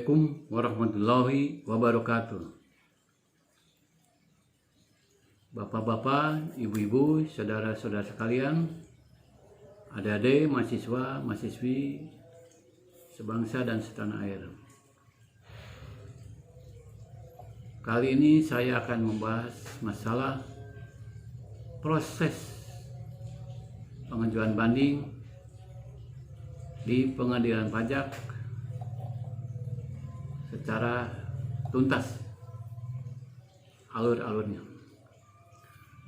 Assalamualaikum warahmatullahi wabarakatuh. Bapak-bapak, ibu-ibu, saudara-saudara sekalian, adik-adik, mahasiswa, mahasiswi, sebangsa dan setanah air. Kali ini saya akan membahas masalah proses pengajuan banding di pengadilan pajak secara tuntas alur-alurnya.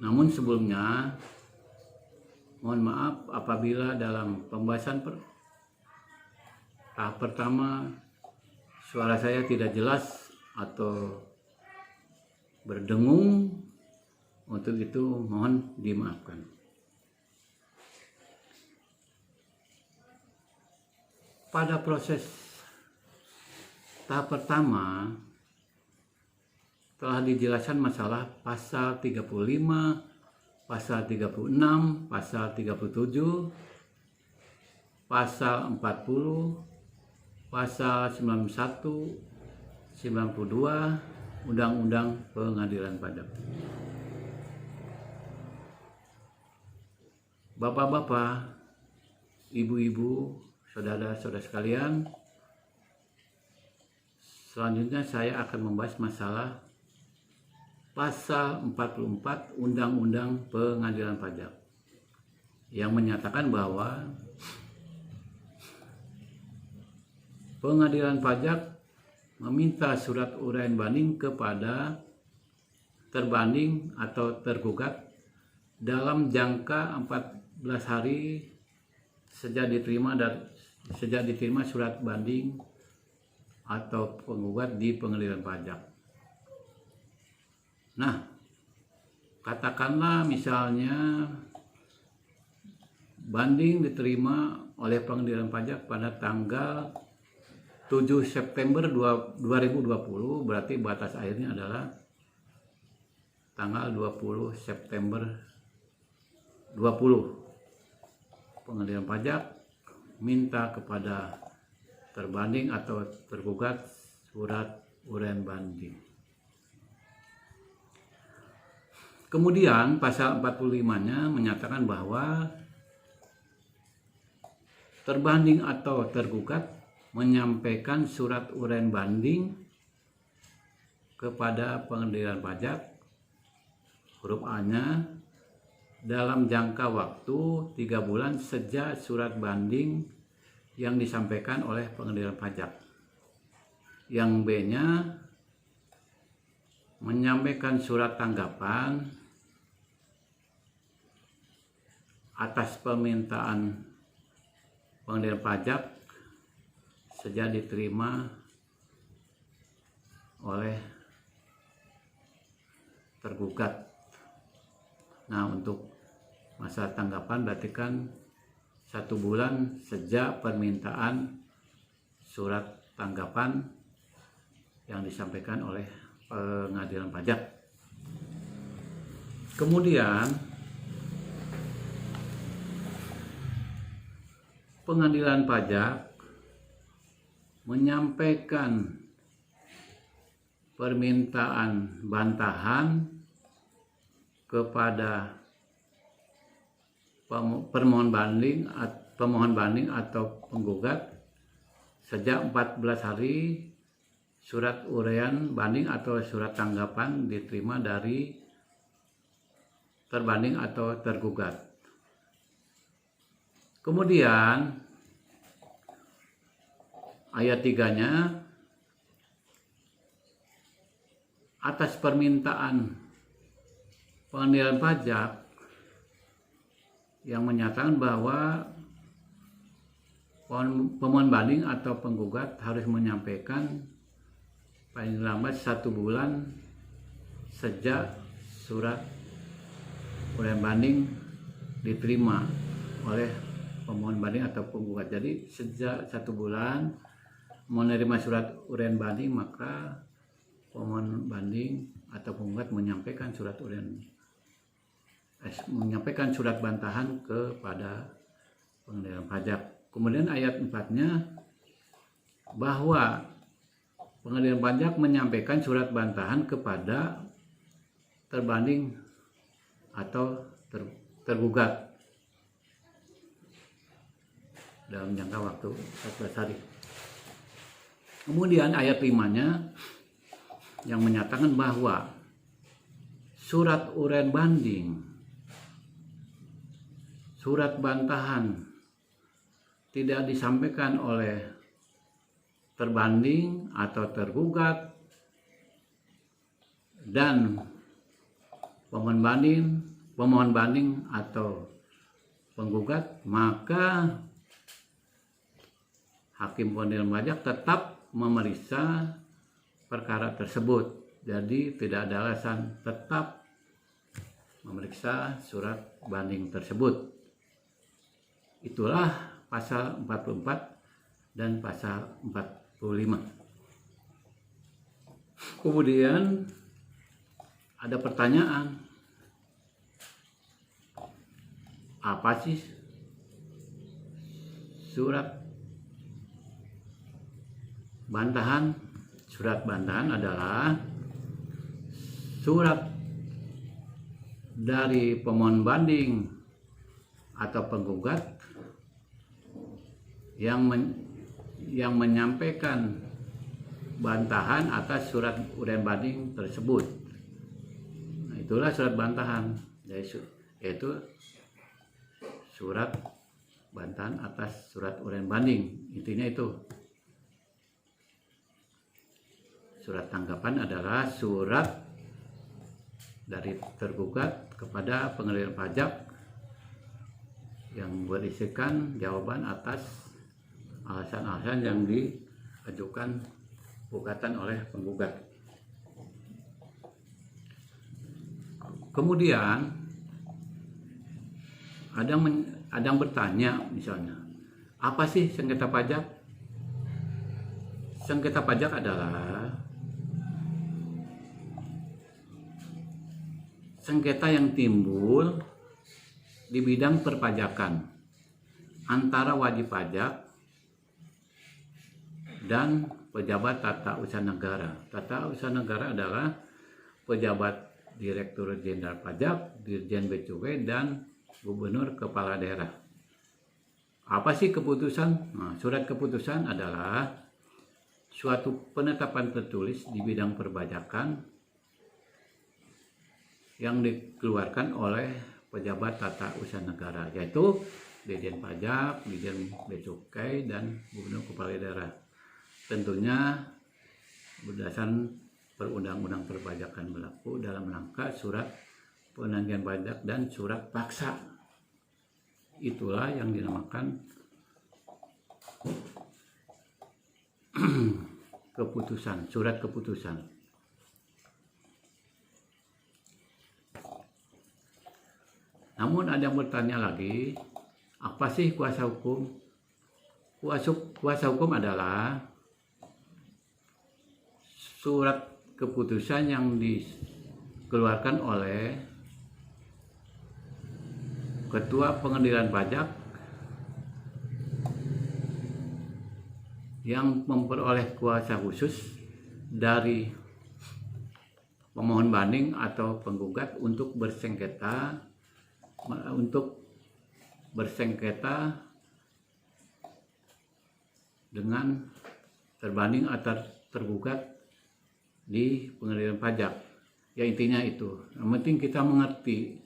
Namun sebelumnya mohon maaf apabila dalam pembahasan tahap pertama suara saya tidak jelas atau berdengung. Untuk itu mohon dimaafkan. Pada proses tahap pertama telah dijelaskan masalah pasal 35, pasal 36, pasal 37, pasal 40, pasal 91, 92 Undang-Undang Pengadilan Pajak. Bapak-bapak, ibu-ibu, saudara-saudara sekalian, selanjutnya saya akan membahas masalah pasal 44 Undang-Undang Pengadilan Pajak yang menyatakan bahwa pengadilan pajak meminta surat uraian banding kepada terbanding atau tergugat dalam jangka 14 hari sejak diterima surat banding atau penggugat di pengadilan pajak. Nah, katakanlah misalnya banding diterima oleh pengadilan pajak pada tanggal 7 September 2020, berarti batas akhirnya adalah tanggal 20 September 20. Pengadilan pajak minta kepada terbanding atau tergugat surat uraian banding. Kemudian pasal 45-nya menyatakan bahwa terbanding atau tergugat menyampaikan surat uraian banding kepada pengadilan pajak, huruf A-nya, dalam jangka waktu 3 bulan sejak surat banding yang disampaikan oleh pengadilan pajak. Yang B-nya menyampaikan surat tanggapan atas permintaan pengadilan pajak sejak diterima oleh tergugat. Nah, untuk masa tanggapan berarti kan 1 bulan sejak permintaan surat tanggapan yang disampaikan oleh pengadilan pajak. Kemudian pengadilan pajak menyampaikan permintaan bantahan kepada pemohon banding atau penggugat sejak 14 hari surat uraian banding atau surat tanggapan diterima dari terbanding atau tergugat. Kemudian ayat 3-nya, atas permintaan pengadilan pajak yang menyatakan bahwa pemohon banding atau penggugat harus menyampaikan paling lambat 1 bulan sejak surat uraian banding diterima oleh pemohon banding atau penggugat. Jadi sejak 1 bulan menerima surat uraian banding, maka pemohon banding atau penggugat menyampaikan menyampaikan surat bantahan kepada pengadilan pajak. Kemudian ayat 4-nya bahwa Pengadilan pajak menyampaikan surat bantahan kepada terbanding atau tergugat dalam jangka waktu 14 hari. Kemudian ayat 5-nya yang menyatakan bahwa surat uraian banding, surat bantahan tidak disampaikan oleh terbanding atau tergugat dan pemohon banding atau penggugat, maka hakim pengadilan pajak tetap memeriksa perkara tersebut. Jadi tidak ada alasan, tetap memeriksa surat banding tersebut. Itulah pasal 44 dan pasal 45. Kemudian ada pertanyaan, apa sih surat bantahan? Surat bantahan adalah surat dari pemohon banding atau penggugat yang menyampaikan bantahan atas surat uraian banding tersebut. Nah, itulah surat bantahan, yaitu surat bantahan atas surat uraian banding. Intinya itu. Surat tanggapan adalah surat dari tergugat kepada pengadilan pajak yang berisikan jawaban atas alasan-alasan yang diajukan gugatan oleh penggugat. Kemudian ada yang bertanya, misalnya, apa sih sengketa pajak? Sengketa pajak adalah sengketa yang timbul di bidang perpajakan antara wajib pajak dan pejabat tata usaha negara. Tata usaha negara adalah pejabat Direktur Jenderal Pajak, Dirjen Bea Cukai, dan Gubernur Kepala Daerah. Apa sih keputusan? Nah, surat keputusan adalah suatu penetapan tertulis di bidang perpajakan yang dikeluarkan oleh pejabat tata usaha negara, yaitu Dirjen Pajak, Dirjen Bea Cukai, dan Gubernur Kepala Daerah. Tentunya berdasarkan perundang-undang perpajakan berlaku dalam rangka surat penagih pajak dan surat paksa. Itulah yang dinamakan keputusan, surat keputusan. Namun ada yang bertanya lagi, apa sih kuasa hukum? Kuasa hukum adalah surat keputusan yang dikeluarkan oleh Ketua Pengadilan Pajak yang memperoleh kuasa khusus dari pemohon banding atau penggugat untuk bersengketa dengan terbanding atau tergugat di pengadilan pajak. Ya, intinya itu. Yang penting kita mengerti,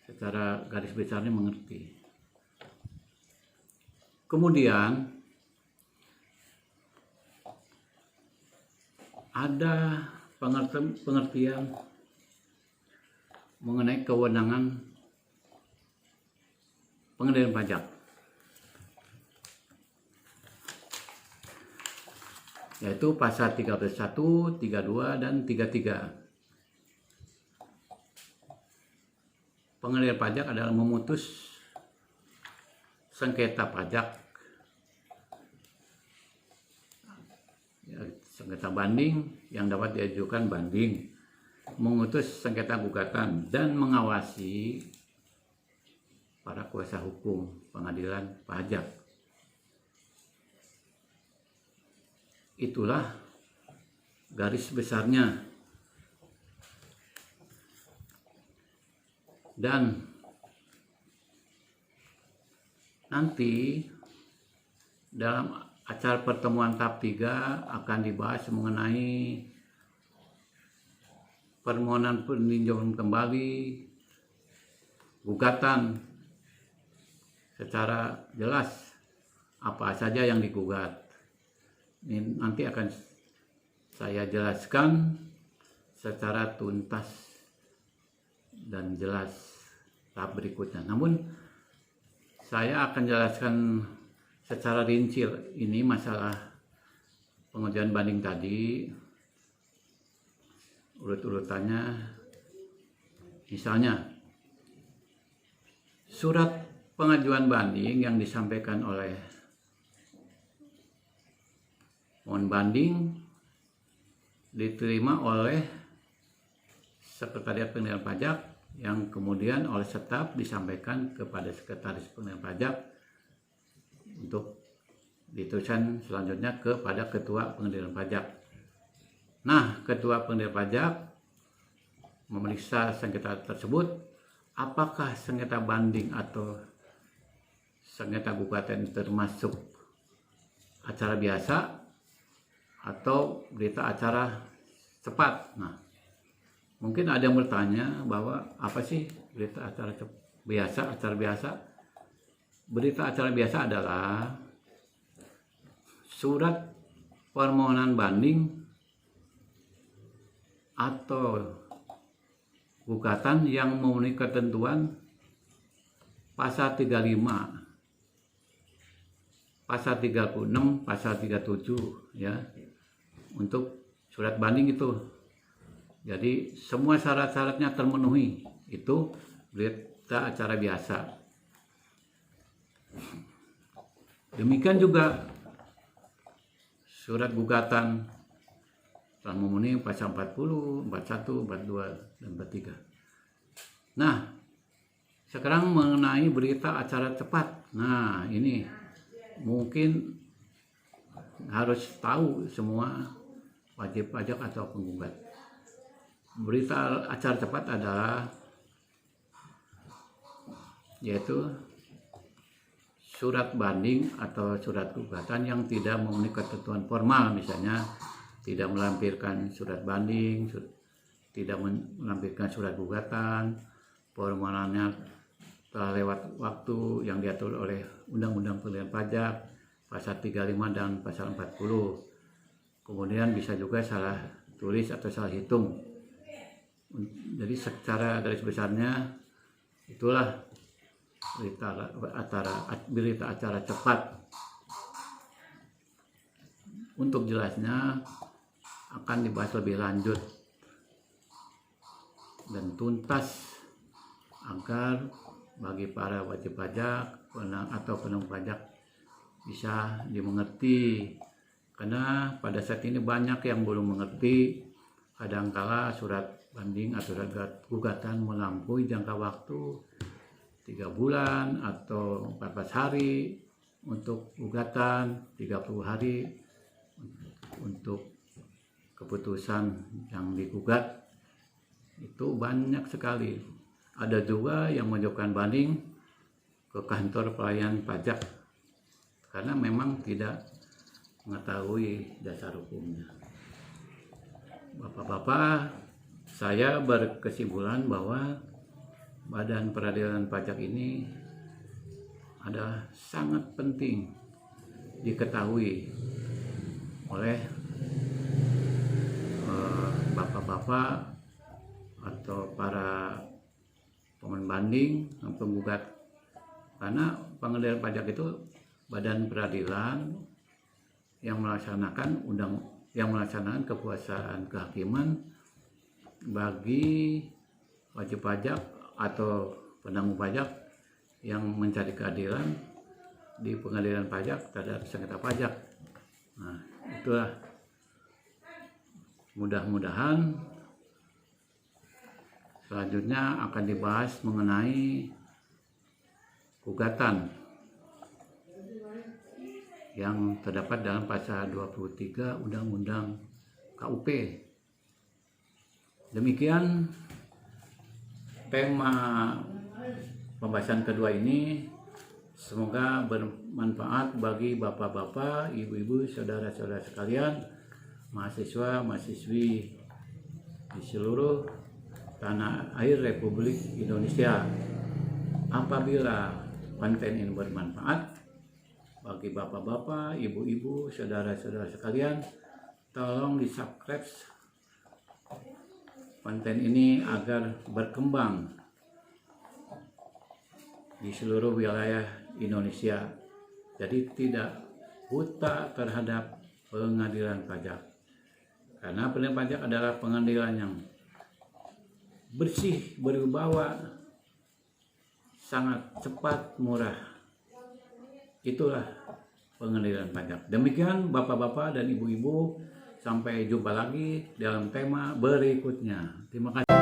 secara garis besarnya mengerti. Kemudian ada pengertian mengenai kewenangan pengadilan pajak, yaitu pasal 31, 32, dan 33. Pengadilan pajak adalah memutus sengketa pajak, ya, sengketa banding yang dapat diajukan banding, mengutus sengketa gugatan, dan mengawasi para kuasa hukum pengadilan pajak. itulah garis besarnya. Dan nanti dalam acara pertemuan tahap 3 akan dibahas mengenai permohonan peninjauan kembali, gugatan secara jelas apa saja yang digugat. Ini nanti akan saya jelaskan secara tuntas dan jelas tahap berikutnya. Namun saya akan jelaskan secara rinci ini masalah pengajuan banding tadi, urut-urutannya. Misalnya surat pengajuan banding yang disampaikan oleh mohon banding diterima oleh Sekretariat Pengendalian Pajak, yang kemudian oleh staf disampaikan kepada Sekretaris Pengendalian Pajak untuk dituliskan selanjutnya kepada Ketua Pengendalian Pajak. Nah, Ketua Pengendalian Pajak memeriksa sengketa tersebut, apakah sengketa banding atau sengketa gugatan termasuk acara biasa atau berita acara cepat. Nah, mungkin ada yang bertanya bahwa apa sih berita acara biasa, acara biasa? Berita acara biasa adalah surat permohonan banding atau gugatan yang memenuhi ketentuan pasal 35, pasal 36, pasal 37 ya. Untuk surat banding itu. Jadi semua syarat-syaratnya terpenuhi, itu berita acara biasa. Demikian juga surat gugatan telah memenuhi pasal 40, 41, 42, dan 43. Nah, sekarang mengenai berita acara cepat. Nah, ini mungkin harus tahu semua wajib pajak atau penggugat. Berita acara cepat adalah yaitu surat banding atau surat gugatan yang tidak memenuhi ketentuan formal, misalnya tidak melampirkan surat banding, tidak melampirkan surat gugatan, formalannya telah lewat waktu yang diatur oleh Undang-Undang Pengendalian Pajak pasal 35 dan pasal 40. Kemudian bisa juga salah tulis atau salah hitung. Jadi secara garis besarnya itulah berita acara cepat. Untuk jelasnya akan dibahas lebih lanjut dan tuntas agar bagi para wajib pajak atau penanggung pajak bisa dimengerti, karena pada saat ini banyak yang belum mengerti. Kadangkala surat banding atau surat gugatan melampaui jangka waktu 3 bulan atau 14 hari untuk gugatan, 30 hari untuk keputusan yang digugat. Itu banyak sekali. Ada juga yang mengajukan banding ke kantor pelayanan pajak karena memang tidak mengetahui dasar hukumnya. Bapak-bapak, saya berkesimpulan bahwa Badan Peradilan Pajak ini adalah sangat penting diketahui oleh bapak-bapak atau para pemohon banding, penggugat, karena pengendalian pajak itu badan peradilan yang melaksanakan kekuasaan kehakiman bagi wajib pajak atau penanggung pajak yang mencari keadilan di pengadilan pajak terhadap sengketa pajak. Nah, itulah mudah-mudahan selanjutnya akan dibahas mengenai gugatan yang terdapat dalam pasal 23 Undang-Undang KUP. Demikian tema pembahasan kedua ini. Semoga bermanfaat bagi bapak-bapak, ibu-ibu, saudara-saudara sekalian, mahasiswa, mahasiswi di seluruh tanah air Republik Indonesia. Apabila konten ini bermanfaat bagi bapak-bapak, ibu-ibu, saudara-saudara sekalian, tolong di-subscribe konten ini agar berkembang di seluruh wilayah Indonesia. Jadi tidak buta terhadap pengadilan pajak. Karena pengadilan pajak adalah pengadilan yang bersih, berwibawa, sangat cepat, murah. Itulah pengadilan pajak. Demikian bapak-bapak dan ibu-ibu, sampai jumpa lagi dalam tema berikutnya. Terima kasih.